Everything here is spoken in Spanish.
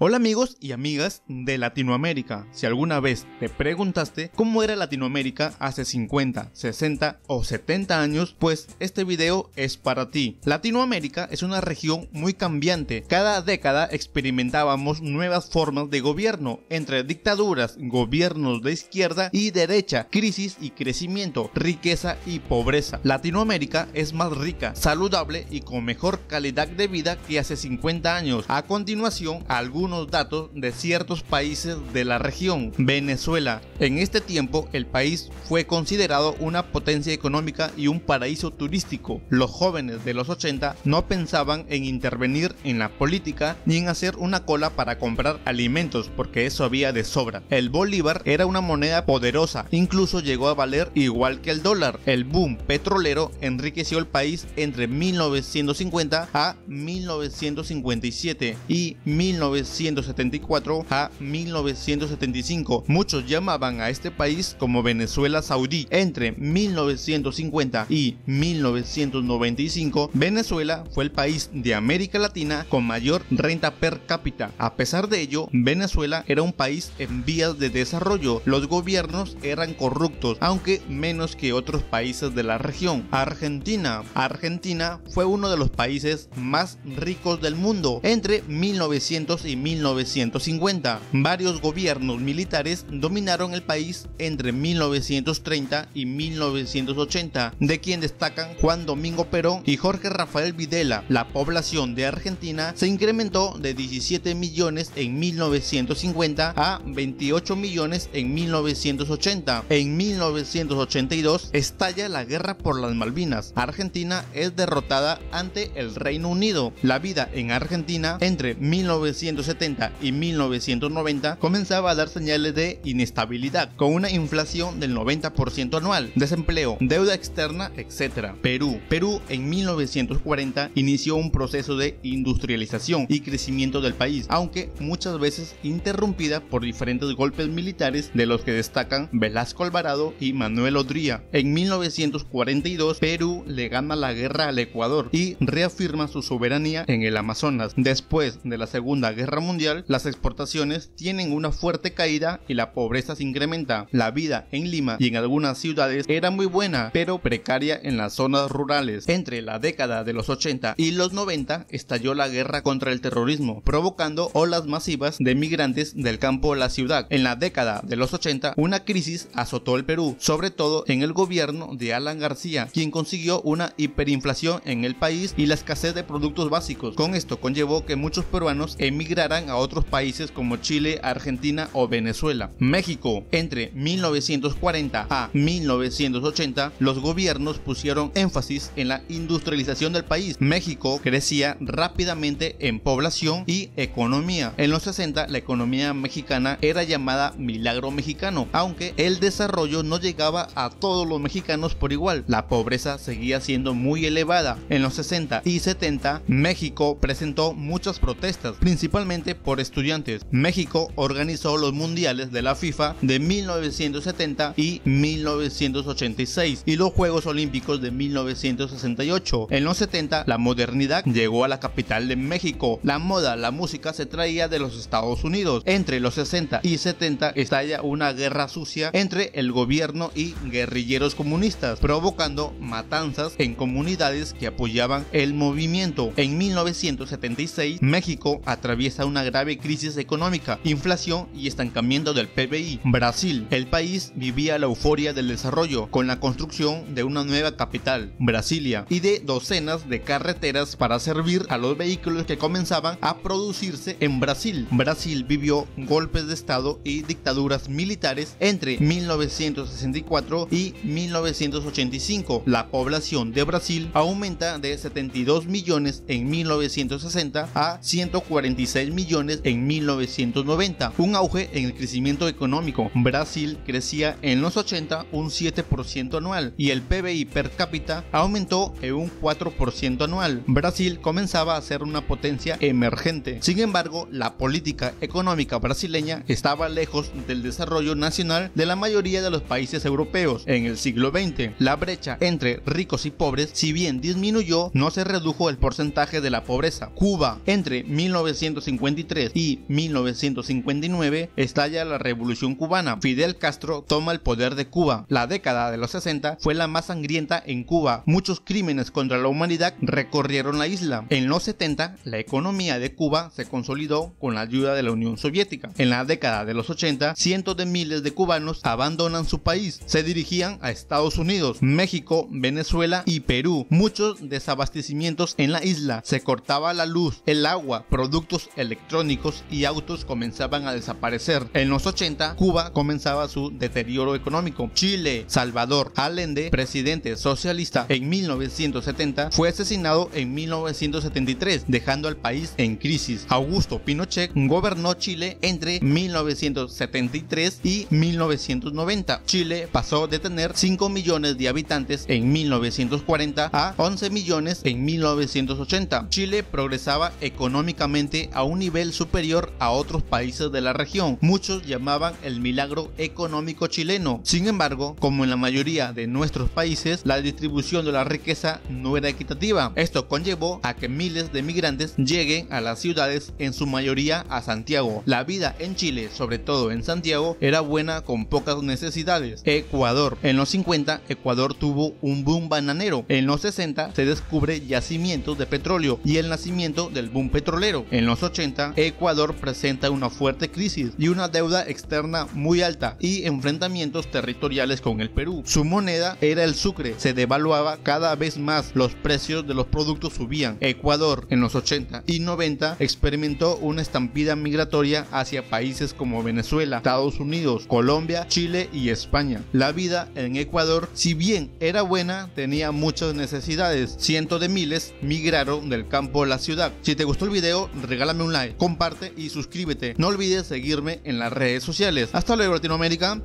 Hola amigos y amigas de Latinoamérica. Si alguna vez te preguntaste cómo era Latinoamérica hace 50, 60 o 70 años, pues este video es para ti. Latinoamérica es una región muy cambiante. Cada década experimentábamos nuevas formas de gobierno, entre dictaduras, gobiernos de izquierda y derecha, crisis y crecimiento, riqueza y pobreza. Latinoamérica es más rica, saludable y con mejor calidad de vida que hace 50 años. A continuación, algunos datos de ciertos países de la región. Venezuela. En este tiempo, el país fue considerado una potencia económica y un paraíso turístico. Los jóvenes de los 80 no pensaban en intervenir en la política ni en hacer una cola para comprar alimentos, porque eso había de sobra. El bolívar era una moneda poderosa, incluso llegó a valer igual que el dólar. El boom petrolero enriqueció el país entre 1950 a 1957 y 1974 a 1975. Muchos llamaban a este país como Venezuela Saudí. Entre 1950 y 1995, Venezuela fue el país de América Latina con mayor renta per cápita. A pesar de ello, Venezuela era un país en vías de desarrollo. Los gobiernos eran corruptos, aunque menos que otros países de la región. Argentina fue uno de los países más ricos del mundo entre 1900 y 1950. Varios gobiernos militares dominaron el país entre 1930 y 1980, de quien destacan Juan Domingo Perón y Jorge Rafael Videla. La población de Argentina se incrementó de 17 millones en 1950 a 28 millones en 1980. En 1982 estalla la guerra por las Malvinas. Argentina es derrotada ante el Reino Unido. La vida en Argentina entre 1970 y 1990 comenzaba a dar señales de inestabilidad, con una inflación del 90% anual, desempleo, deuda externa, etc. Perú en 1940 inició un proceso de industrialización y crecimiento del país, aunque muchas veces interrumpida por diferentes golpes militares, de los que destacan Velasco Alvarado y Manuel Odría. En 1942 Perú le gana la guerra al Ecuador y reafirma su soberanía en el Amazonas. Después de la Segunda Guerra Mundial, las exportaciones tienen una fuerte caída y la pobreza se incrementa. La vida en Lima y en algunas ciudades era muy buena, pero precaria en las zonas rurales. Entre la década de los 80 y los 90 estalló la guerra contra el terrorismo, provocando olas masivas de migrantes del campo a la ciudad. En la década de los 80, una crisis azotó el Perú, sobre todo en el gobierno de Alan García, quien consiguió una hiperinflación en el país y la escasez de productos básicos. Con esto conllevó que muchos peruanos emigraran a otros países como Chile, Argentina o Venezuela. México. Entre 1940 a 1980, los gobiernos pusieron énfasis en la industrialización del país. México crecía rápidamente en población y economía. En los 60, la economía mexicana era llamada milagro mexicano, aunque el desarrollo no llegaba a todos los mexicanos por igual. La pobreza seguía siendo muy elevada. En los 60 y 70, México presentó muchas protestas, principalmente por estudiantes. México organizó los mundiales de la FIFA de 1970 y 1986 y los Juegos Olímpicos de 1968. En los 70, la modernidad llegó a la capital de México. La moda, la música se traía de los Estados Unidos. Entre los 60 y 70 estalla una guerra sucia entre el gobierno y guerrilleros comunistas, provocando matanzas en comunidades que apoyaban el movimiento. En 1976, México atraviesa una grave crisis económica, inflación y estancamiento del PBI. Brasil. El país vivía la euforia del desarrollo con la construcción de una nueva capital, Brasilia, y de docenas de carreteras para servir a los vehículos que comenzaban a producirse en Brasil. Brasil vivió golpes de estado y dictaduras militares entre 1964 y 1985. La población de Brasil aumenta de 72 millones en 1960 a 146 millones en 1990, un auge en el crecimiento económico. Brasil crecía en los 80 un 7% anual y el PBI per cápita aumentó en un 4% anual. Brasil comenzaba a ser una potencia emergente. Sin embargo, la política económica brasileña estaba lejos del desarrollo nacional de la mayoría de los países europeos. En el siglo XX, la brecha entre ricos y pobres, si bien disminuyó, no se redujo el porcentaje de la pobreza. Cuba. Entre 1950 1953 y 1959 estalla la Revolución Cubana. Fidel Castro toma el poder de Cuba. La década de los 60 fue la más sangrienta en Cuba. Muchos crímenes contra la humanidad recorrieron la isla. En los 70, la economía de Cuba se consolidó con la ayuda de la Unión Soviética. En la década de los 80, cientos de miles de cubanos abandonan su país. Se dirigían a Estados Unidos, México, Venezuela y Perú. Muchos desabastecimientos en la isla. Se cortaba la luz, el agua, productos electrónicos y autos comenzaban a desaparecer. En los 80, Cuba comenzaba su deterioro económico. Chile, Salvador Allende, presidente socialista en 1970, fue asesinado en 1973, dejando al país en crisis. Augusto Pinochet gobernó Chile entre 1973 y 1990. Chile pasó de tener 5 millones de habitantes en 1940 a 11 millones en 1980. Chile progresaba económicamente a un nivel superior a otros países de la región. Muchos llamaban el milagro económico chileno. Sin embargo, como en la mayoría de nuestros países, la distribución de la riqueza no era equitativa. Esto conllevó a que miles de migrantes lleguen a las ciudades, en su mayoría a Santiago. La vida en Chile, sobre todo en Santiago, era buena con pocas necesidades. Ecuador. En los 50, Ecuador tuvo un boom bananero. En los 60 se descubre yacimientos de petróleo y el nacimiento del boom petrolero. En los 80, Ecuador presenta una fuerte crisis y una deuda externa muy alta y enfrentamientos territoriales con el Perú. Su moneda era el sucre, se devaluaba cada vez más, los precios de los productos subían. Ecuador en los 80 y 90 experimentó una estampida migratoria hacia países como Venezuela, Estados Unidos, Colombia, Chile y España. La vida en Ecuador, si bien era buena, tenía muchas necesidades. Cientos de miles migraron del campo a la ciudad. Si te gustó el video, regálame un like, comparte y suscríbete. No olvides seguirme en las redes sociales. Hasta luego, Latinoamérica.